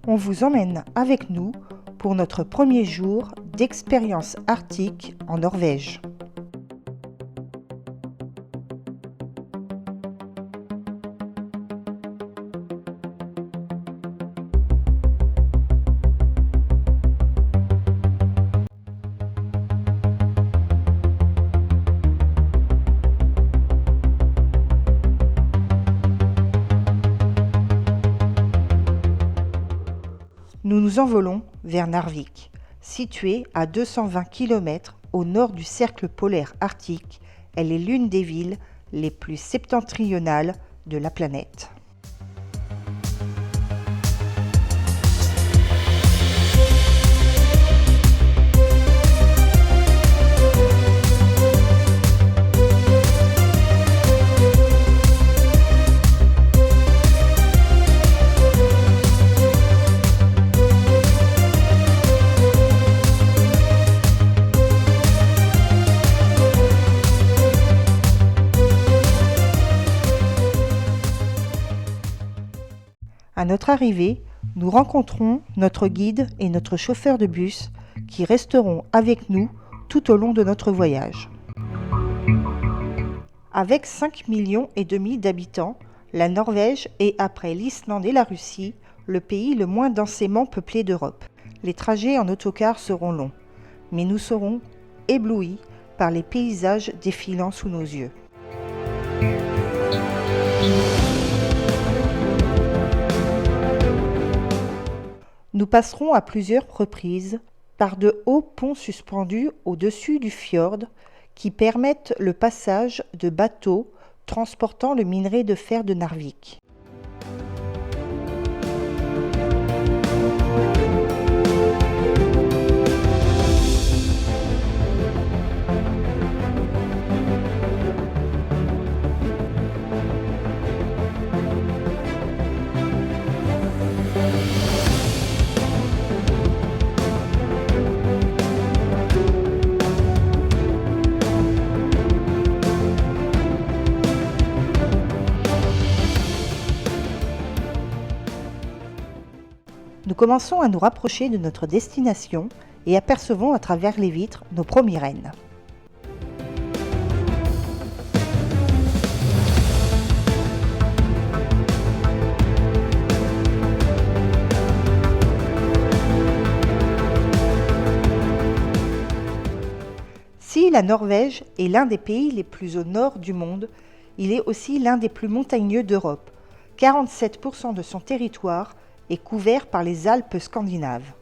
On vous emmène avec nous pour notre premier jour d'expérience arctique en Norvège. Nous nous envolons vers Narvik, située à 220 km au nord du cercle polaire arctique. Elle est l'une des villes les plus septentrionales de la planète. À notre arrivée, nous rencontrons notre guide et notre chauffeur de bus qui resteront avec nous tout au long de notre voyage. Avec 5,5 millions d'habitants, la Norvège est, après l'Islande et la Russie, le pays le moins densément peuplé d'Europe. Les trajets en autocar seront longs, mais nous serons éblouis par les paysages défilant sous nos yeux. Nous passerons à plusieurs reprises par de hauts ponts suspendus au-dessus du fjord qui permettent le passage de bateaux transportant le minerai de fer de Narvik. Nous commençons à nous rapprocher de notre destination et apercevons à travers les vitres nos premiers rennes. Si la Norvège est l'un des pays les plus au nord du monde, il est aussi l'un des plus montagneux d'Europe. 47% de son territoire est couvert par les Alpes scandinaves.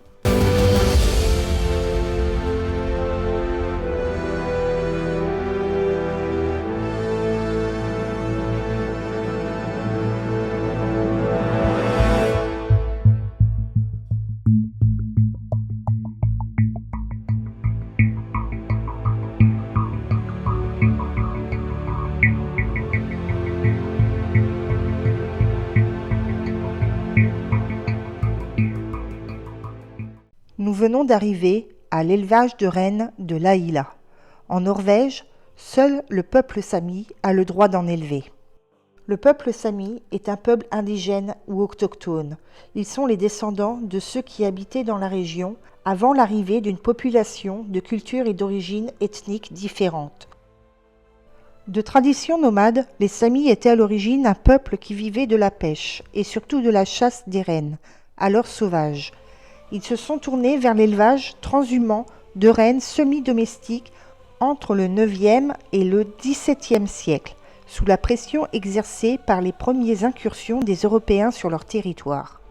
Nous venons d'arriver à l'élevage de rennes de Laila. En Norvège, seul le peuple sami a le droit d'en élever. Le peuple sami est un peuple indigène ou autochtone. Ils sont les descendants de ceux qui habitaient dans la région avant l'arrivée d'une population de cultures et d'origines ethniques différentes. De tradition nomade, les Samis étaient à l'origine un peuple qui vivait de la pêche et surtout de la chasse des rennes, alors sauvages. Ils se sont tournés vers l'élevage transhumant de rennes semi-domestiques entre le 9e et le 17e siècle, sous la pression exercée par les premières incursions des Européens sur leur territoire.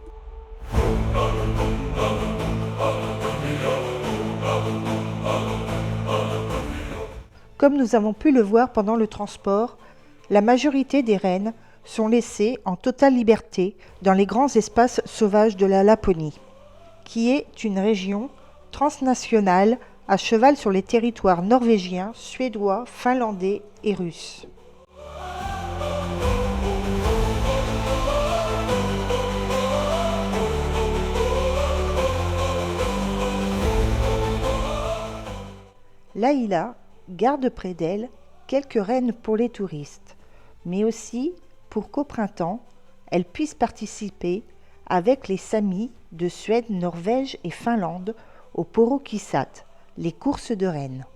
Comme nous avons pu le voir pendant le transport, la majorité des rennes sont laissées en totale liberté dans les grands espaces sauvages de la Laponie, qui est une région transnationale à cheval sur les territoires norvégiens, suédois, finlandais et russes. Laila garde près d'elle quelques rennes pour les touristes, mais aussi pour qu'au printemps, elle puisse participer avec les Samis de Suède, Norvège et Finlande au Porokisat, les courses de rennes.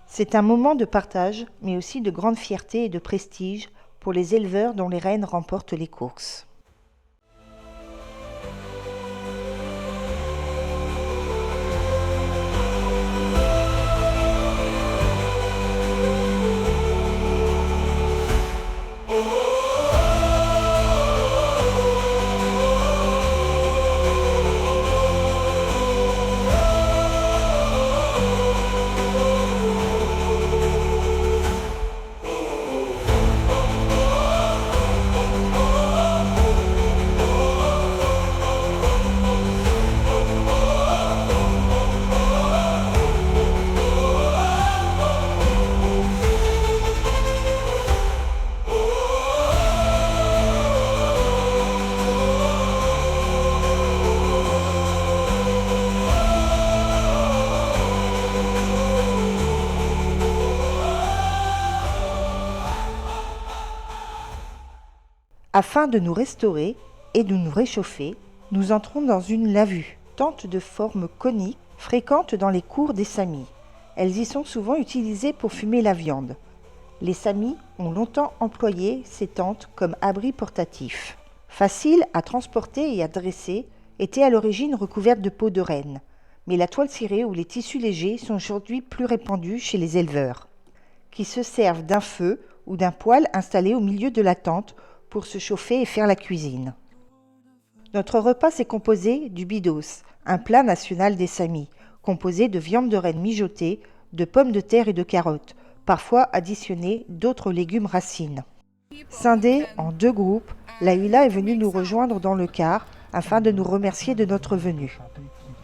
C'est un moment de partage, mais aussi de grande fierté et de prestige pour les éleveurs dont les rennes remportent les courses. Afin de nous restaurer et de nous réchauffer, nous entrons dans une lavue, tente de forme conique, fréquente dans les cours des Samis. Elles y sont souvent utilisées pour fumer la viande. Les Samis ont longtemps employé ces tentes comme abri portatif. Faciles à transporter et à dresser, étaient à l'origine recouvertes de peau de renne. Mais la toile cirée ou les tissus légers sont aujourd'hui plus répandus chez les éleveurs, qui se servent d'un feu ou d'un poêle installé au milieu de la tente pour se chauffer et faire la cuisine. Notre repas s'est composé du bidos, un plat national des Samis, composé de viande de renne mijotée, de pommes de terre et de carottes, parfois additionné d'autres légumes racines. Scindés en 2 groupes, la Hula est venue nous rejoindre dans le car afin de nous remercier de notre venue.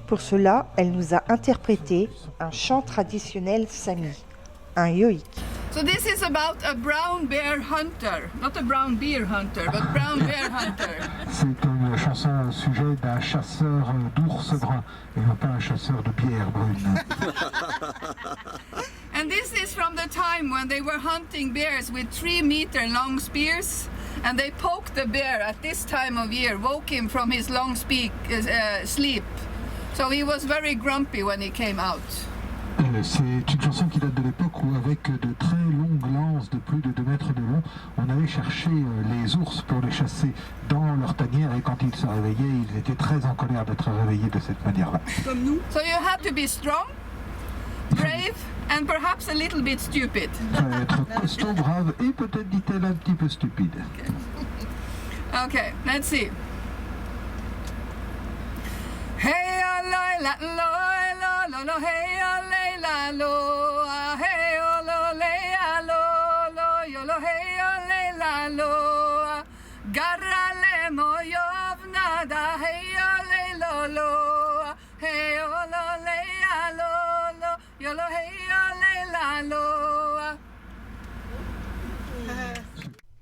Pour cela, elle nous a interprété un chant traditionnel Sami, un yoik. So this is about a brown bear hunter, not a brown beer hunter, but brown bear hunter. C'est une chanson au sujet d'un chasseur d'ours bruns et non pas un chasseur de bière brune. And this is from the time when they were hunting bears with 3-meter long spears, and they poked the bear at this time of year, woke him from his long sleep. So he was very grumpy when he came out. C'est une chanson qui date de l'époque où, avec de très longues lances de plus de 2 mètres de long, on allait chercher les ours pour les chasser dans leur tanière, et quand ils se réveillaient, ils étaient très en colère d'être réveillés de cette manière-là. Comme nous. So you had to be strong, brave, and perhaps a little bit stupid. Il fallait être costaud, brave et peut-être, dit-elle, un petit peu stupide. Okay, let's see. Hey, la la la la la, hey, la lo, hey, lo, le, lo, yo lo, hey, la lo, garrale moyovna da, hey, lo, hey, lo, le, lo, yo lo, hey, la lo.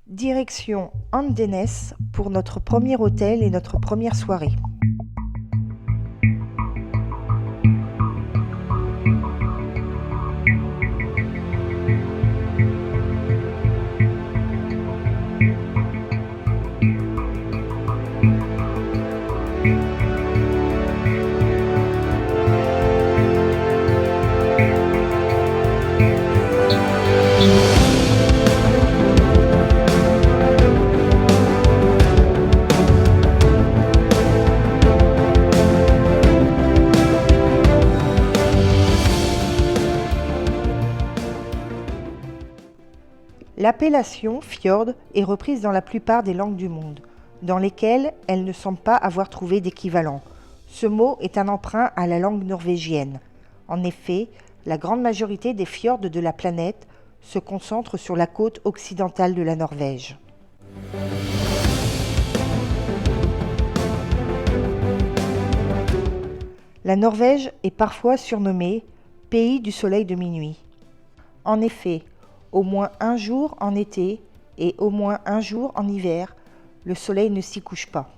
Direction Andenes pour notre premier hôtel et notre première soirée. L'appellation fjord est reprise dans la plupart des langues du monde, dans lesquelles elle ne semble pas avoir trouvé d'équivalent. Ce mot est un emprunt à la langue norvégienne. En effet, la grande majorité des fjords de la planète se concentrent sur la côte occidentale de la Norvège. La Norvège est parfois surnommée « pays du soleil de minuit ». En effet, au moins un jour en été et au moins un jour en hiver, le soleil ne s'y couche pas.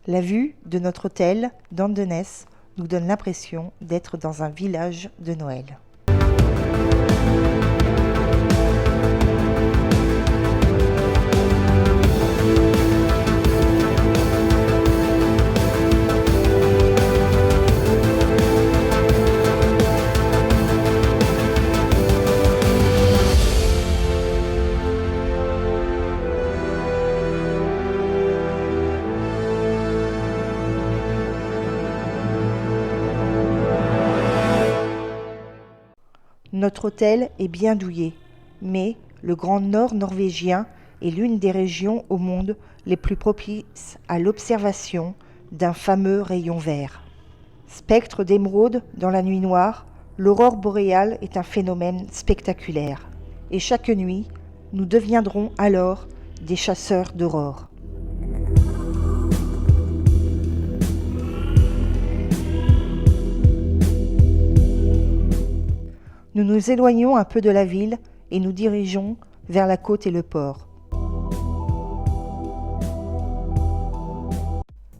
La vue de notre hôtel d'Andenès nous donne l'impression d'être dans un village de Noël. Notre hôtel est bien douillet, mais le Grand Nord norvégien est l'une des régions au monde les plus propices à l'observation d'un fameux rayon vert. Spectre d'émeraude dans la nuit noire, l'aurore boréale est un phénomène spectaculaire. Et chaque nuit, nous deviendrons alors des chasseurs d'aurore. Nous nous éloignons un peu de la ville et nous dirigeons vers la côte et le port.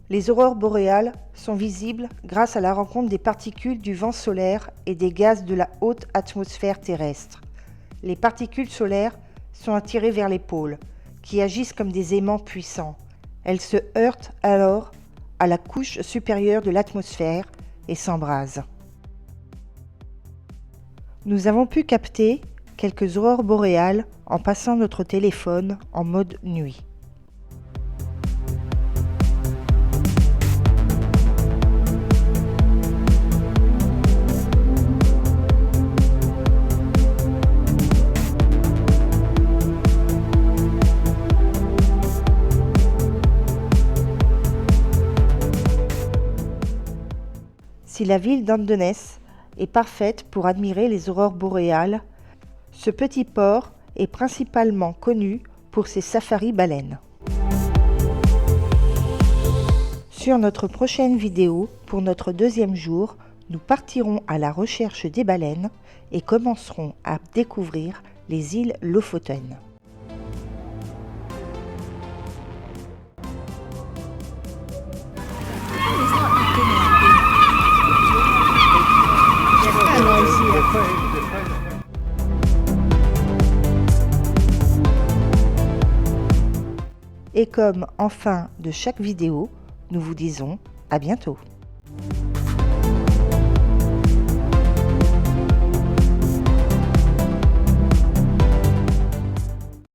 Les aurores boréales sont visibles grâce à la rencontre des particules du vent solaire et des gaz de la haute atmosphère terrestre. Les particules solaires sont attirées vers les pôles, qui agissent comme des aimants puissants. Elles se heurtent alors à la couche supérieure de l'atmosphère et s'embrasent. Nous avons pu capter quelques aurores boréales en passant notre téléphone en mode nuit. Si la ville d'Andenès est parfaite pour admirer les aurores boréales, ce petit port est principalement connu pour ses safaris baleines. Sur notre prochaine vidéo, pour notre deuxième jour, nous partirons à la recherche des baleines et commencerons à découvrir les îles Lofoten. Et comme en fin de chaque vidéo, nous vous disons à bientôt.